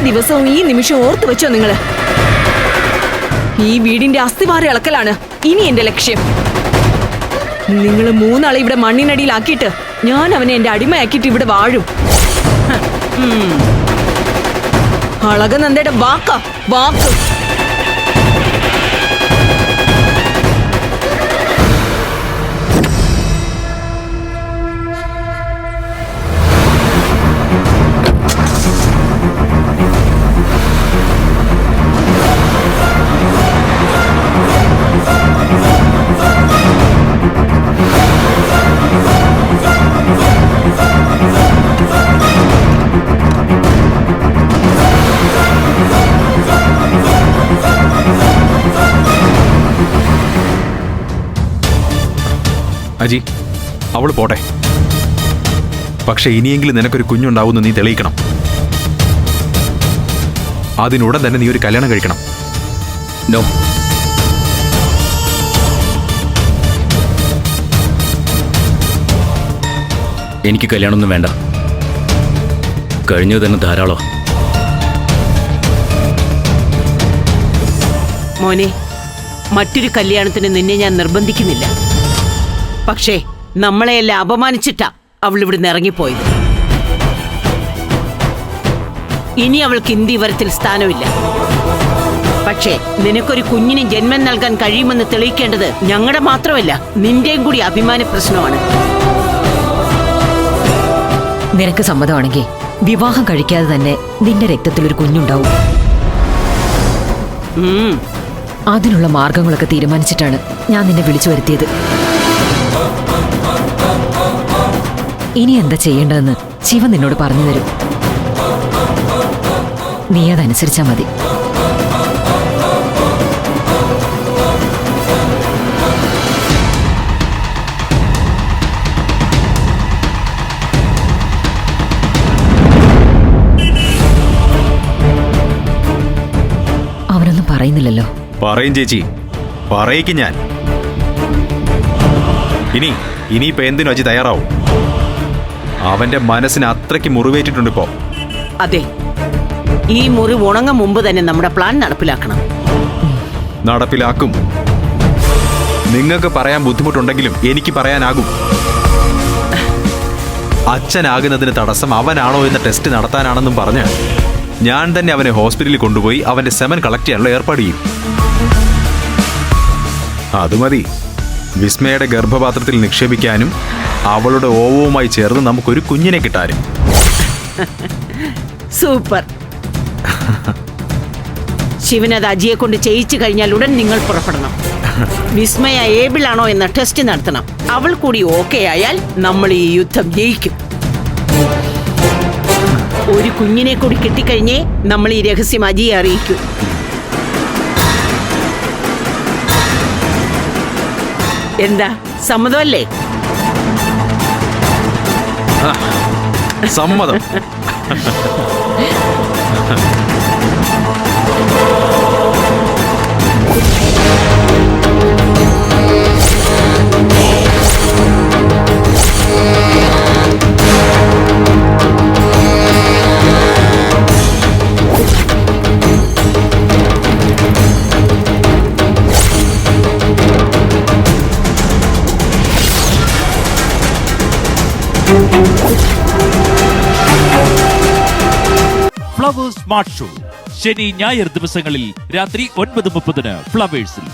ദിവസവും ഈ നിമിഷം ഓർത്തു വെച്ചോ നിങ്ങള്? ഈ വീടിന്റെ അസ്ഥിവാര ഇളക്കലാണ് ഇനി എന്റെ ലക്ഷ്യം. നിങ്ങൾ മൂന്നാളെ ഇവിടെ മണ്ണിനടിയിലാക്കിയിട്ട് ഞാൻ അവനെ എന്റെ അടിമയാക്കിയിട്ട് ഇവിടെ വാഴും. അളകനന്ദയുടെ വാക്ക്. അജി, അവള് പോട്ടെ. പക്ഷെ ഇനിയെങ്കിലും നിനക്കൊരു കുഞ്ഞുണ്ടാവുമെന്ന് നീ തെളിയിക്കണം. അതിനുടൻ തന്നെ നീ ഒരു കല്യാണം കഴിക്കണം. നോ, എനിക്ക് കല്യാണമൊന്നും വേണ്ട. കഴിഞ്ഞത് തന്നെ ധാരാളം. മോനെ, മറ്റൊരു കല്യാണത്തിന് നിന്നെ ഞാൻ നിർബന്ധിക്കുന്നില്ല. പക്ഷേ നമ്മളെയെല്ലാം അപമാനിച്ചിട്ടാ അവൾ ഇവിടുന്ന് ഇറങ്ങിപ്പോയത്. ഇനി അവൾക്ക് ഇന്ത്യ വരത്തിൽ സ്ഥാനമില്ല. പക്ഷേ നിനക്കൊരു കുഞ്ഞിന് ജന്മം നൽകാൻ കഴിയുമെന്ന് തെളിയിക്കേണ്ടത് ഞങ്ങളുടെ മാത്രമല്ല, നിന്റെയും കൂടി അഭിമാന പ്രശ്നമാണ്. നിനക്ക് സമ്മതമാണെങ്കിൽ വിവാഹം കഴിക്കാതെ തന്നെ നിന്റെ രക്തത്തിൽ ഒരു കുഞ്ഞുണ്ടാവും. അതിനുള്ള മാർഗങ്ങളൊക്കെ തീരുമാനിച്ചിട്ടാണ് ഞാൻ നിന്നെ വിളിച്ചു വരുത്തിയത്. ഇനി എന്താ ചെയ്യേണ്ടതെന്ന് ശിവൻ നിന്നോട് പറഞ്ഞു തരും. നീ അതനുസരിച്ചാ മതി. അവനൊന്നും പറയുന്നില്ലല്ലോ. പറയും ചേച്ചി, പറയിക്കും ഞാൻ. ഇനിയിപ്പോ എന്തിനും അജി തയ്യാറാവും. അവന്റെ മനസ്സിന് അത്രയ്ക്ക് മുറിവേറ്റിട്ടുണ്ട് ഇപ്പോ. അതെ, ഈ മുറി ഉണങ്ങും മുമ്പ് തന്നെ നമ്മുടെ പ്ലാൻ നടപ്പിലാക്കണം. നടപ്പിലാക്കും. നിങ്ങൾക്ക് പറയാൻ ബുദ്ധിമുട്ടുണ്ടെങ്കിലും എനിക്ക് പറയാനാകും. അച്ഛനാകുന്നതിന് തടസ്സം അവനാണോ എന്ന ടെസ്റ്റ് നടത്താനാണെന്നും പറഞ്ഞ് ഞാൻ തന്നെ അവനെ ഹോസ്പിറ്റലിൽ കൊണ്ടുപോയി അവന്റെ സെമൻ കളക്ട് ചെയ്യാനുള്ള ഏർപ്പാട് ചെയ്യും. അതുമതി വിസ്മയുടെ ഗർഭപാത്രത്തിൽ നിക്ഷേപിക്കാനും അവളുടെ ഓവവുമായി ചേർന്ന് നമുക്കൊരു കുഞ്ഞിനെ കിട്ടാനും. സൂപ്പർ. ശിവനത് അജിയെ കൊണ്ട് ചെയ്യിച്ചു കഴിഞ്ഞാൽ ഉടൻ നിങ്ങൾ പുറപ്പെടണം. വിസ്മയ ഏബിൾ ആണോ എന്ന ടെസ്റ്റ് നടത്തണം. അവൾ കൂടി ഓക്കെ ആയാൽ നമ്മൾ ഈ യുദ്ധം ജയിക്കും. ഒരു കുഞ്ഞിനെ കൂടി കിട്ടിക്കഴിഞ്ഞേ നമ്മൾ ഈ രഹസ്യം അജിയെ അറിയിക്കൂ. എന്താ, സമ്മതമല്ലേ? സമ്മതം. ഫ്ലവേഴ്സ് സ്മാർട്ട് ഷോ ശനി ഞായർ ദിവസങ്ങളിൽ രാത്രി 9:30 ഫ്ലവേഴ്സിൽ.